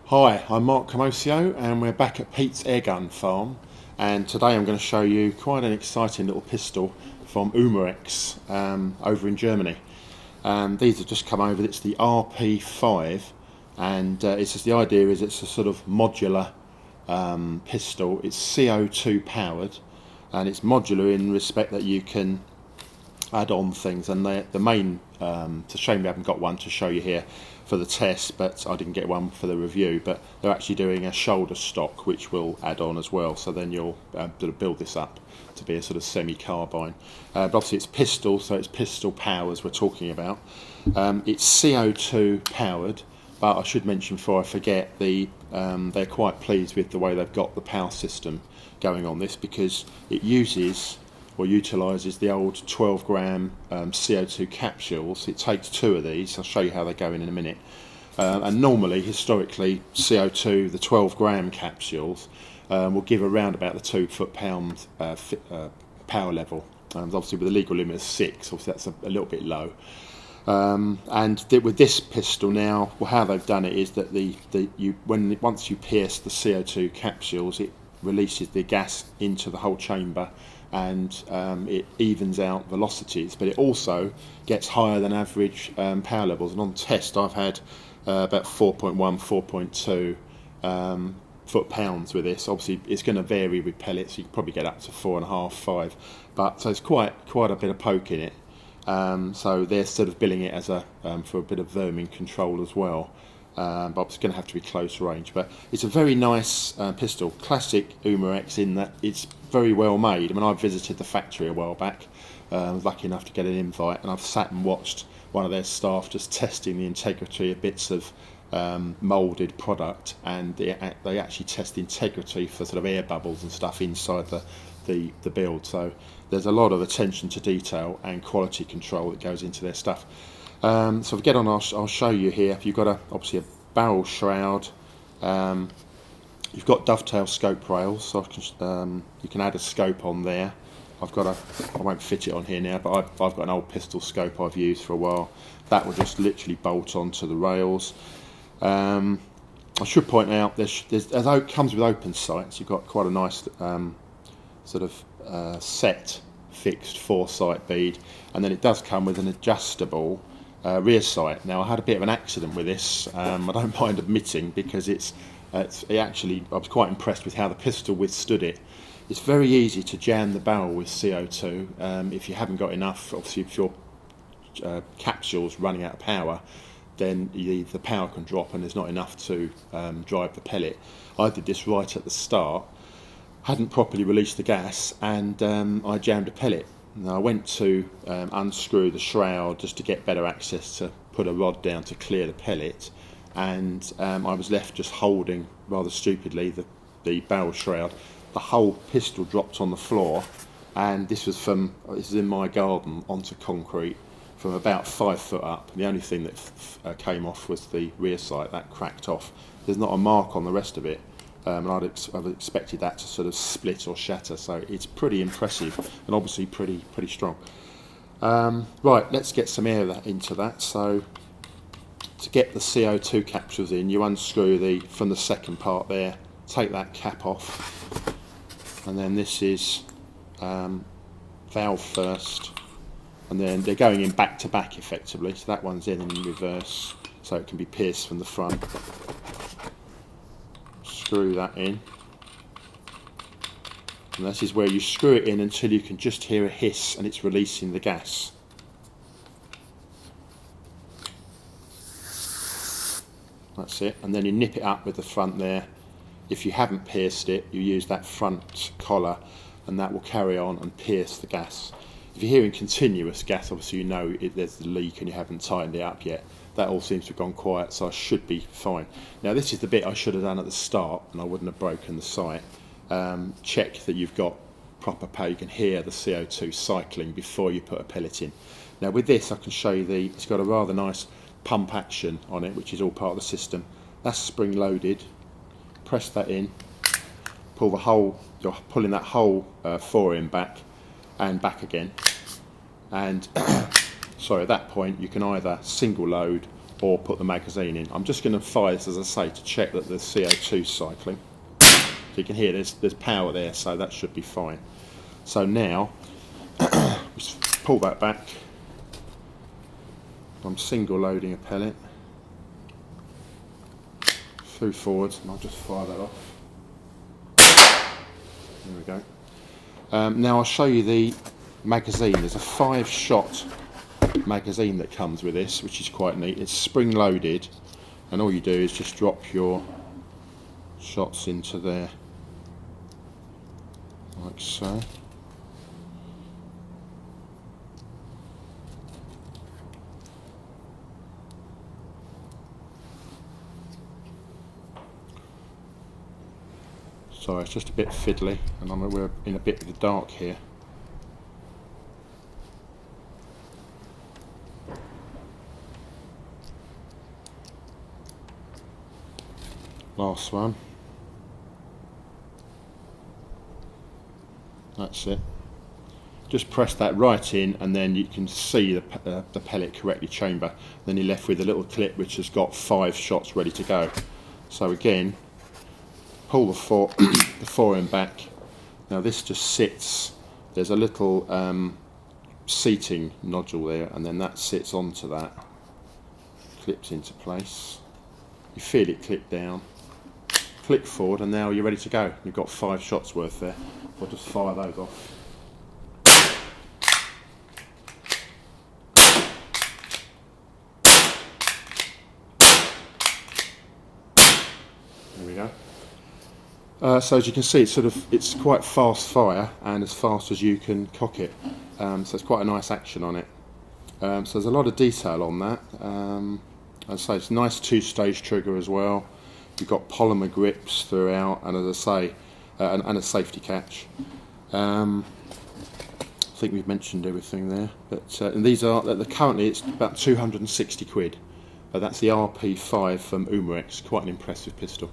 Hi, I'm Mark Camoccio and we're back at Pete's Airgun farm, and today I'm going to show you quite an exciting little pistol from Umarex over in Germany. These have just come over. It's the RP5, and it's just, the idea is it's a sort of modular pistol. It's CO2 powered, and it's modular in respect that you can add on things, and the main it's a shame we haven't got one to show you here for the test, but I didn't get one for the review, but they're actually doing a shoulder stock which will add on as well, so then you'll build this up to be a sort of semi-carbine. But obviously it's pistol, so it's pistol powers we're talking about. It's CO2 powered, but I should mention before I forget, they're quite pleased with the way they've got the power system going on this, because it uses or utilises the old 12 gram CO2 capsules. It takes 2 of these. I'll show you how they go in a minute. And normally, historically, CO2, the 12 gram capsules, will give around about the 2 foot-pound power level. Obviously, with the legal limit of 6, obviously that's a little bit low. With this pistol now, well, how they've done it is that once you pierce the CO2 capsules, it releases the gas into the whole chamber, and it evens out velocities, but it also gets higher than average power levels. And on test I've had about 4.1, 4.2 foot-pounds with this. Obviously it's going to vary with pellets, you can probably get up to 4.5, 5, but so it's quite a bit of poke in it. So they're sort of billing it as for a bit of vermin control as well. But it's going to have to be close range. But it's a very nice pistol, classic Umarex, in that it's very well made. I mean, I visited the factory a while back. I was lucky enough to get an invite, and I've sat and watched one of their staff just testing the integrity of bits of moulded product, and they actually test the integrity for sort of air bubbles and stuff inside the build. So there's a lot of attention to detail and quality control that goes into their stuff. So if we get on, I'll show you here. You've got obviously a barrel shroud. You've got dovetail scope rails, so you can add a scope on there. I won't fit it on here now, but I've got an old pistol scope I've used for a while. That will just literally bolt onto the rails. I should point out, as it comes with open sights, you've got quite a nice sort of set fixed 4-sight bead, and then it does come with an adjustable rear sight. Now, I had a bit of an accident with this. I don't mind admitting, because I was quite impressed with how the pistol withstood it. It's very easy to jam the barrel with CO2 if you haven't got enough. Obviously, if your capsule's running out of power, then the power can drop and there's not enough to drive the pellet. I did this right at the start, hadn't properly released the gas, and I jammed a pellet. Now, I went to unscrew the shroud just to get better access to put a rod down to clear the pellet, and I was left just holding, rather stupidly, the barrel shroud. The whole pistol dropped on the floor, and this is in my garden, onto concrete from about 5 foot up. The only thing that came off was the rear sight. That cracked off. There's not a mark on the rest of it. And I'd expected that to sort of split or shatter, so it's pretty impressive and obviously pretty strong. Right, let's get some air into that. So to get the CO2 capsules in, you unscrew from the second part there, take that cap off, and then this is valve first, and then they're going in back to back effectively, so that one's in reverse, so it can be pierced from the front. Screw that in, and this is where you screw it in until you can just hear a hiss and it's releasing the gas. That's it, and then you nip it up with the front there. If you haven't pierced it, you use that front collar, and that will carry on and pierce the gas. If you're hearing continuous gas, obviously you know there's the leak and you haven't tightened it up yet. That all seems to have gone quiet, so I should be fine. Now, this is the bit I should have done at the start, and I wouldn't have broken the sight. Check that you've got proper power. You can hear the CO2 cycling before you put a pellet in. Now, with this, I can show you it's got a rather nice pump action on it, which is all part of the system. That's spring loaded. Press that in, pull the whole, you're pulling that whole fore-end back and back again, and sorry, at that point you can either single load or put the magazine in. I'm just going to fire this, as I say, to check that the CO2's cycling. So you can hear there's power there, so that should be fine. So now, just pull that back. I'm single loading a pellet through forwards, and I'll just fire that off. There we go. Now I'll show you the magazine. There's a 5-shot magazine that comes with this, which is quite neat. It's spring loaded, and all you do is just drop your shots into there, like so. Sorry, it's just a bit fiddly, and we're in a bit of the dark here. Last one. That's it. Just press that right in, and then you can see the pellet correctly chamber. Then you're left with a little clip which has got 5 shots ready to go. So again, pull the 4 end back. Now this just sits. There's a little seating nodule there, and then that sits onto that. Clips into place. You feel it clip down. Click forward, and now you're ready to go. You've got 5 shots worth there. I'll just fire those off. There we go. So as you can see, it's quite fast fire, and as fast as you can cock it. So it's quite a nice action on it. So there's a lot of detail on that. As I say, it's a nice 2-stage trigger as well. You've got polymer grips throughout, and as I say, and a safety catch. I think we've mentioned everything there. But and these are currently it's about 260 quid. That's the RP5 from Umarex. Quite an impressive pistol.